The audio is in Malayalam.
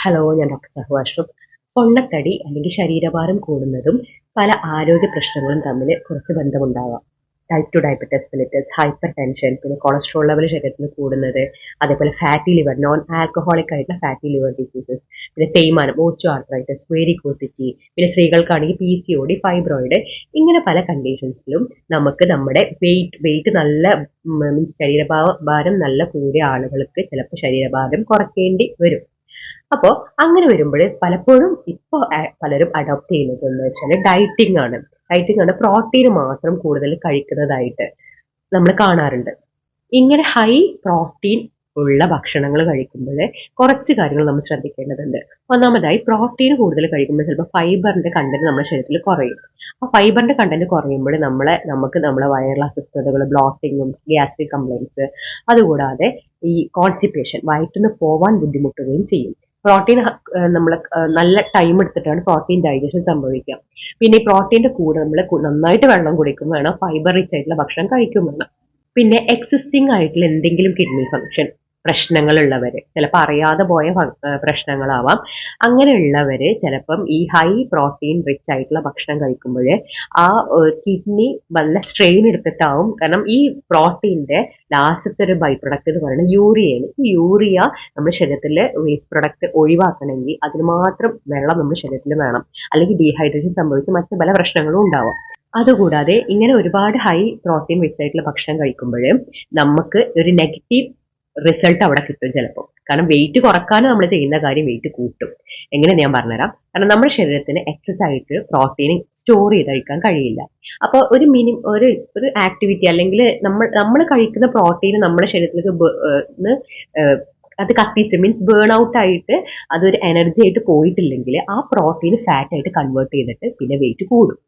ഹലോ, ഞാൻ ഡോക്ടർ സഹു അഷ്റഫ്. പൊണ്ണത്തടി അല്ലെങ്കിൽ ശരീരഭാരം കൂടുന്നതും പല ആരോഗ്യ പ്രശ്നങ്ങളും തമ്മിൽ കുറച്ച് ബന്ധമുണ്ടാവാം. Type 2 diabetes mellitus, hypertension, പിന്നെ കൊളസ്ട്രോൾ ലെവൽ ശരീരത്തിൽ കൂടുന്നത്, അതേപോലെ ഫാറ്റി ലിവർ, നോൺ ആൽക്കഹോളിക് ആയിട്ടുള്ള ഫാറ്റി ലിവർ ഡിസീസസ്, പിന്നെ തേയ്മാനം, ഓസ്റ്റിയോ ആർത്രൈറ്റിസ്, വെരിക്കോസിറ്റി, പിന്നെ സ്ത്രീകൾക്കാണെങ്കിൽ PCOD, ഫൈബ്രോയിഡ്, ഇങ്ങനെ പല കണ്ടീഷൻസിലും നമുക്ക് നമ്മുടെ വെയിറ്റ് നല്ല മീൻസ് ഭാരം നല്ല കൂടിയ ആളുകൾക്ക് ചിലപ്പോൾ ശരീരഭാരം കുറയ്ക്കേണ്ടി വരും. അപ്പോൾ അങ്ങനെ വരുമ്പോൾ പലപ്പോഴും ഇപ്പോൾ പലരും അഡോപ്റ്റ് ചെയ്യുന്നത് എന്ന് വെച്ചാൽ ഡയറ്റിംഗ് ആണ്. ഡയറ്റിംഗ് ആണ്, പ്രോട്ടീൻ മാത്രം കൂടുതൽ കഴിക്കുന്നതായിട്ട് നമ്മൾ കാണാറുണ്ട്. ഇങ്ങനെ ഹൈ പ്രോട്ടീൻ ഉള്ള ഭക്ഷണങ്ങൾ കഴിക്കുമ്പോൾ കുറച്ച് കാര്യങ്ങൾ നമ്മൾ ശ്രദ്ധിക്കേണ്ടതുണ്ട്. ഒന്നാമതായി, പ്രോട്ടീൻ കൂടുതൽ കഴിക്കുമ്പോൾ ചിലപ്പോൾ ഫൈബറിന്റെ കണ്ടന്റ് നമ്മുടെ ശരീരത്തിൽ കുറയും. ആ ഫൈബറിന്റെ കണ്ടന്റ് കുറയുമ്പോൾ നമുക്ക് നമ്മളെ വയറിലെ അസ്വസ്ഥതകൾ, ബ്ലോട്ടിങ്ങും ഗ്യാസ്ട്രിക് കംപ്ലൈൻസ്, അതുകൂടാതെ ഈ കോൺസ്റ്റിപ്പേഷൻ, വയറ്റിന്ന് പോവാൻ ബുദ്ധിമുട്ടുകയും ചെയ്യും. പ്രോട്ടീൻ നമ്മൾ നല്ല ടൈം എടുത്തിട്ടാണ് പ്രോട്ടീൻ ഡൈജഷൻ സംഭവിക്കുക. പിന്നെ ഈ പ്രോട്ടീന്റെ കൂടെ നമ്മൾ നന്നായിട്ട് വെള്ളം കുടിക്കും വേണം, ഫൈബർ റിച്ച് ആയിട്ടുള്ള ഭക്ഷണം കഴിക്കും വേണം. പിന്നെ എക്സിസ്റ്റിംഗ് ആയിട്ടുള്ള എന്തെങ്കിലും കിഡ്നി ഫംഗ്ഷൻ പ്രശ്നങ്ങളുള്ളവര്, ചിലപ്പോൾ അറിയാതെ പോയ പ്രശ്നങ്ങളാവാം. അങ്ങനെയുള്ളവര് ചിലപ്പം ഈ ഹൈ പ്രോട്ടീൻ റിച്ച് ആയിട്ടുള്ള ഭക്ഷണം കഴിക്കുമ്പോൾ ആ കിഡ്നി നല്ല സ്ട്രെയിൻ എടുത്തിട്ടാവും. കാരണം ഈ പ്രോട്ടീന്റെ ലാസ്റ്റത്തെ ഒരു ബൈ പ്രൊഡക്റ്റ് എന്ന് പറയുന്നത് യൂറിയയാണ്. ഈ യൂറിയ നമ്മുടെ ശരീരത്തിലെ വേസ്റ്റ് പ്രൊഡക്റ്റ് ഒഴിവാക്കണമെങ്കിൽ അതിന് മാത്രം വെള്ളം നമ്മുടെ ശരീരത്തിൽ വേണം, അല്ലെങ്കിൽ ഡീഹൈഡ്രേഷൻ സംഭവിച്ച് മറ്റ് പല പ്രശ്നങ്ങളും ഉണ്ടാവാം. അതുകൂടാതെ ഇങ്ങനെ ഒരുപാട് ഹൈ പ്രോട്ടീൻ റിച്ച് ആയിട്ടുള്ള ഭക്ഷണം കഴിക്കുമ്പോൾ നമുക്ക് ഒരു നെഗറ്റീവ് റിസൾട്ട് അവിടെ കിട്ടും ചിലപ്പോൾ. കാരണം വെയിറ്റ് കുറക്കാനും നമ്മൾ ചെയ്യുന്ന കാര്യം വെയിറ്റ് കൂട്ടും. എങ്ങനെ ഞാൻ പറഞ്ഞുതരാം. കാരണം നമ്മുടെ ശരീരത്തിന് എക്സസ് ആയിട്ട് പ്രോട്ടീൻ സ്റ്റോർ ചെയ്ത് കഴിക്കാൻ കഴിയില്ല. അപ്പോൾ ഒരു ആക്ടിവിറ്റി അല്ലെങ്കിൽ നമ്മൾ കഴിക്കുന്ന പ്രോട്ടീൻ നമ്മുടെ ശരീരത്തിലേക്ക് അത് കത്തിച്ച് മീൻസ് ബേൺ ഔട്ട് ആയിട്ട് അതൊരു എനർജി ആയിട്ട് പോയിട്ടില്ലെങ്കിൽ ആ പ്രോട്ടീൻ ഫാറ്റ് ആയിട്ട് കൺവേർട്ട് ചെയ്തിട്ട് പിന്നെ വെയിറ്റ് കൂടും.